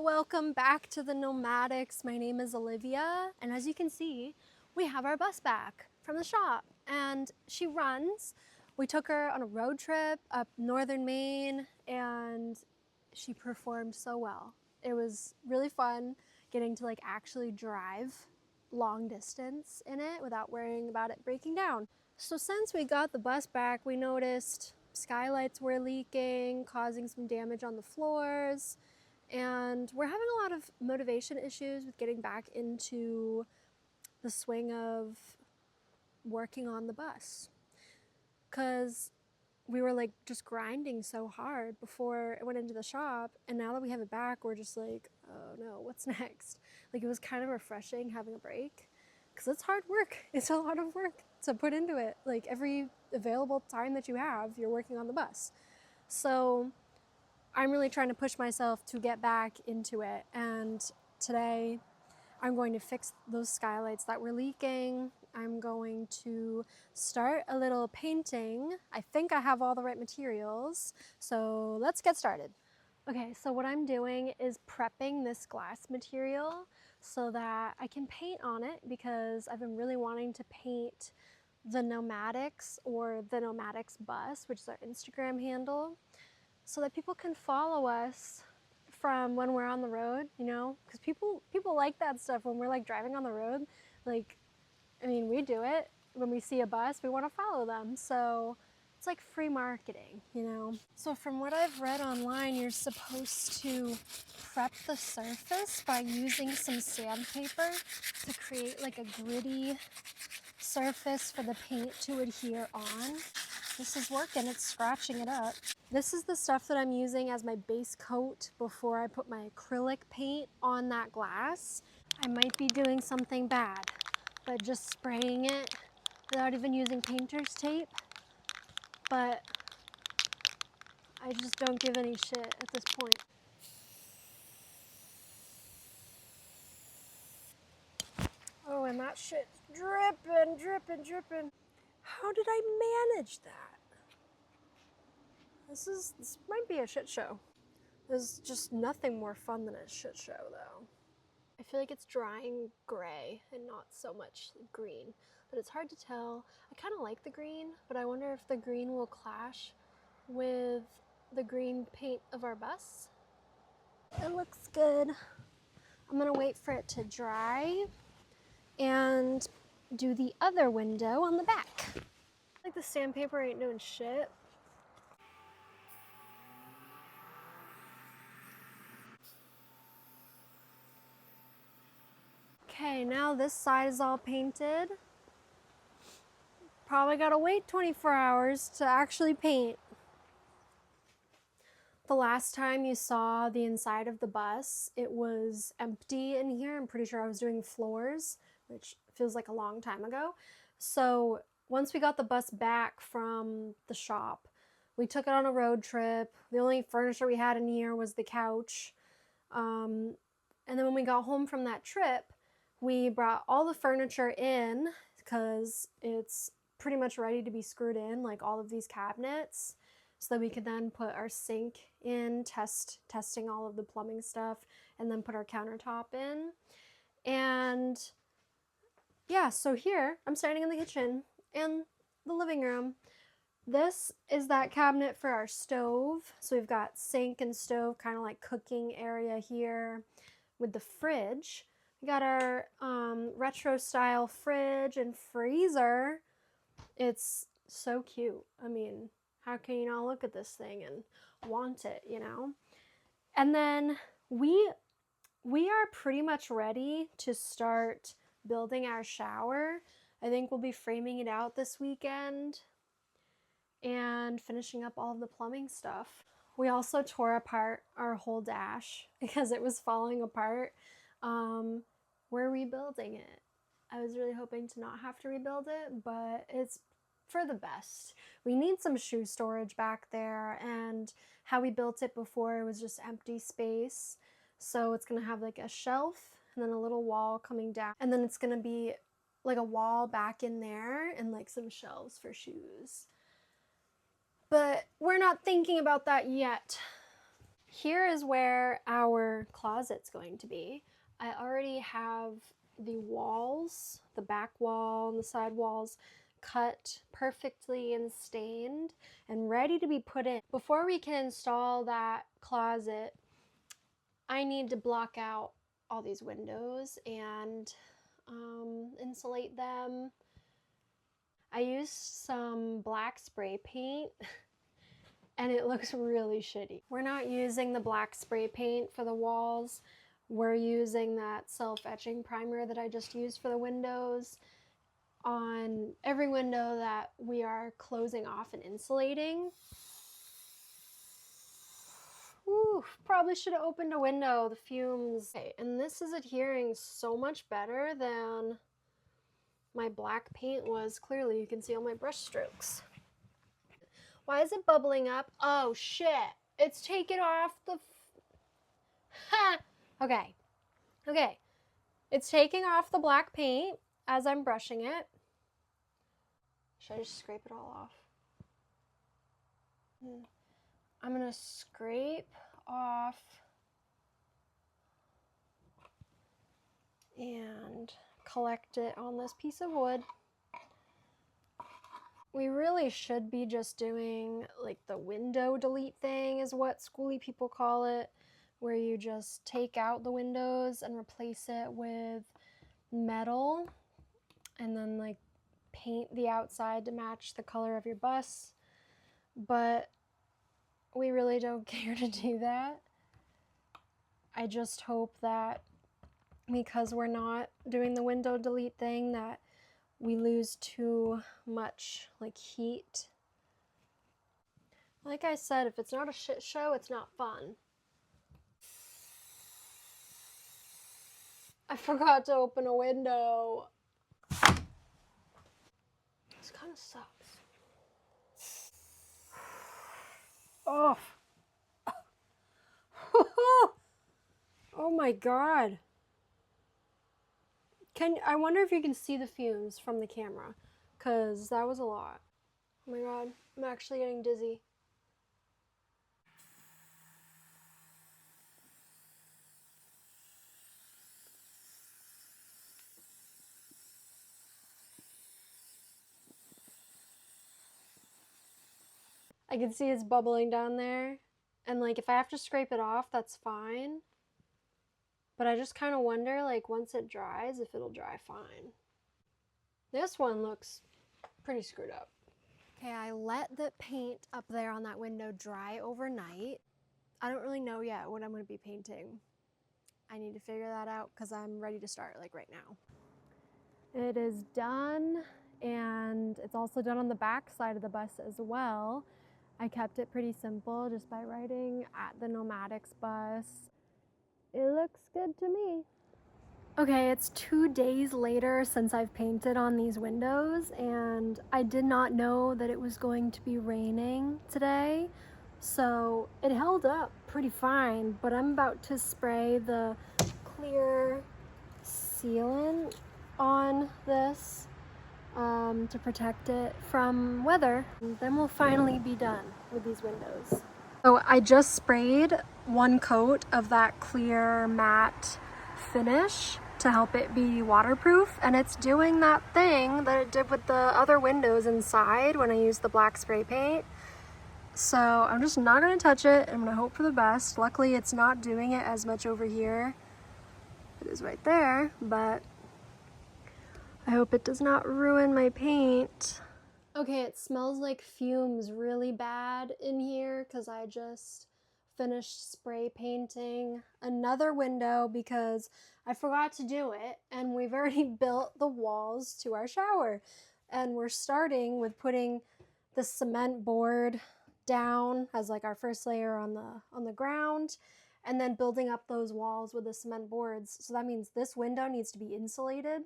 welcome back to the Nomadics. My name is Olivia, and as you can see, we have our bus back from the shop, and she runs. We took her on a road trip up northern Maine, and she performed so well. It was really fun getting to actually drive long distance in it without worrying about it breaking down. So since we got the bus back, we noticed skylights were leaking, causing some damage on the floors. And we're having a lot of motivation issues with getting back into the swing of working on the bus. Because we were just grinding so hard before it went into the shop. And now that we have it back, we're just like, oh no, what's next? It was kind of refreshing having a break. Because it's hard work. It's a lot of work to put into it. Every available time that you have, you're working on the bus. So I'm really trying to push myself to get back into it, and today I'm going to fix those skylights that were leaking. I'm going to start a little painting. I think I have all the right materials, so let's get started. Okay, so what I'm doing is prepping this glass material so that I can paint on it, because I've been really wanting to paint the Nomadics or the Nomadics bus, which is our Instagram handle, so that people can follow us from when we're on the road, because people like that stuff when we're driving on the road. We do it when we see a bus, we want to follow them. So it's like free marketing, So from what I've read online, you're supposed to prep the surface by using some sandpaper to create a gritty surface for the paint to adhere on. This is working, it's scratching it up. This is the stuff that I'm using as my base coat before I put my acrylic paint on that glass. I might be doing something bad, but just spraying it without even using painter's tape. But I just don't give any shit at this point. Oh, and that shit's dripping, dripping, dripping. How did I manage that? This might be a shit show. There's just nothing more fun than a shit show, though. I feel like it's drying gray and not so much green, but it's hard to tell. I kind of like the green, but I wonder if the green will clash with the green paint of our bus. It looks good. I'm gonna wait for it to dry and do the other window on the back. The sandpaper ain't doing shit. Okay, now this side is all painted. Probably gotta wait 24 hours to actually paint. The last time you saw the inside of the bus, it was empty in here. I'm pretty sure I was doing floors, which feels like a long time ago. So once we got the bus back from the shop, we took it on a road trip. The only furniture we had in here was the couch. And then when we got home from that trip, we brought all the furniture in because it's pretty much ready to be screwed in, all of these cabinets, so that we could then put our sink in, testing all of the plumbing stuff, and then put our countertop in. And yeah, so here I'm standing in the kitchen and the living room. This is that cabinet for our stove. So we've got sink and stove, kind of like cooking area here with the fridge. We got our retro style fridge and freezer. It's so cute. How can you not look at this thing and want it, And then we are pretty much ready to start building our shower. I think we'll be framing it out this weekend and finishing up all of the plumbing stuff. We also tore apart our whole dash because it was falling apart. We're rebuilding it. I was really hoping to not have to rebuild it, but it's for the best. We need some shoe storage back there, and how we built it before, it was just empty space. So it's gonna have a shelf and then a little wall coming down, and then it's gonna be a wall back in there and some shelves for shoes. But we're not thinking about that yet. Here is where our closet's going to be. I already have the walls, the back wall and the side walls, cut perfectly and stained and ready to be put in. Before we can install that closet, I need to block out all these windows and insulate them. I used some black spray paint and it looks really shitty. We're not using the black spray paint for the walls. We're using that self-etching primer that I just used for the windows on every window that we are closing off and insulating. Ooh, probably should have opened a window, the fumes. Okay, and this is adhering so much better than my black paint was. Clearly, you can see all my brush strokes. Why is it bubbling up? Oh shit, it's taken off the, ha! Okay, it's taking off the black paint as I'm brushing it. Should I just scrape it all off? I'm gonna scrape off and collect it on this piece of wood. We really should be just doing like the window delete thing is what Skoolie people call it, where you just take out the windows and replace it with metal and then like paint the outside to match the color of your bus. But we really don't care to do that. I just hope that because we're not doing the window delete thing that we lose too much like heat. Like I said, if it's not a shit show, it's not fun. I forgot to open a window. This kind of sucks. Oh. Oh my god. I wonder if you can see the fumes from the camera, because that was a lot. Oh my god, I'm actually getting dizzy. I can see it's bubbling down there, and like if I have to scrape it off, that's fine. But I just kind of wonder, like, once it dries, if it'll dry fine. This one looks pretty screwed up. Okay, I let the paint up there on that window dry overnight. I don't really know yet what I'm going to be painting. I need to figure that out because I'm ready to start, like, right now. It is done, and it's also done on the back side of the bus as well. I kept it pretty simple just by writing at the Nomadics bus. It looks good to me. Okay, it's 2 days later since I've painted on these windows, and I did not know that it was going to be raining today. So it held up pretty fine, but I'm about to spray the clear sealant on this to protect it from weather. And then we'll finally be done with these windows. So I just sprayed one coat of that clear matte finish to help it be waterproof, and it's doing that thing that it did with the other windows inside when I used the black spray paint. So I'm just not going to touch it. I'm going to hope for the best. Luckily it's not doing it as much over here. It is right there, but I hope it does not ruin my paint. Okay, it smells like fumes really bad in here because I just finished spray painting another window because I forgot to do it, and we've already built the walls to our shower. And we're starting with putting the cement board down as like our first layer on the ground, and then building up those walls with the cement boards. So that means this window needs to be insulated.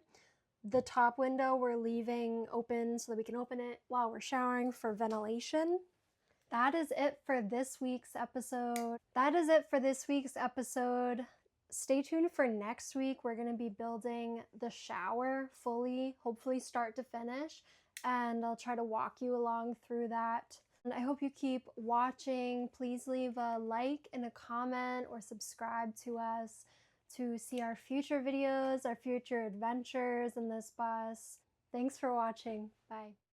The top window we're leaving open so that we can open it while we're showering for ventilation. That is it for this week's episode. Stay tuned for next week. We're going to be building the shower fully, hopefully start to finish, and I'll try to walk you along through that. I hope you keep watching. Please leave a like and a comment or subscribe to us to see our future videos, our future adventures in this bus. Thanks for watching. Bye.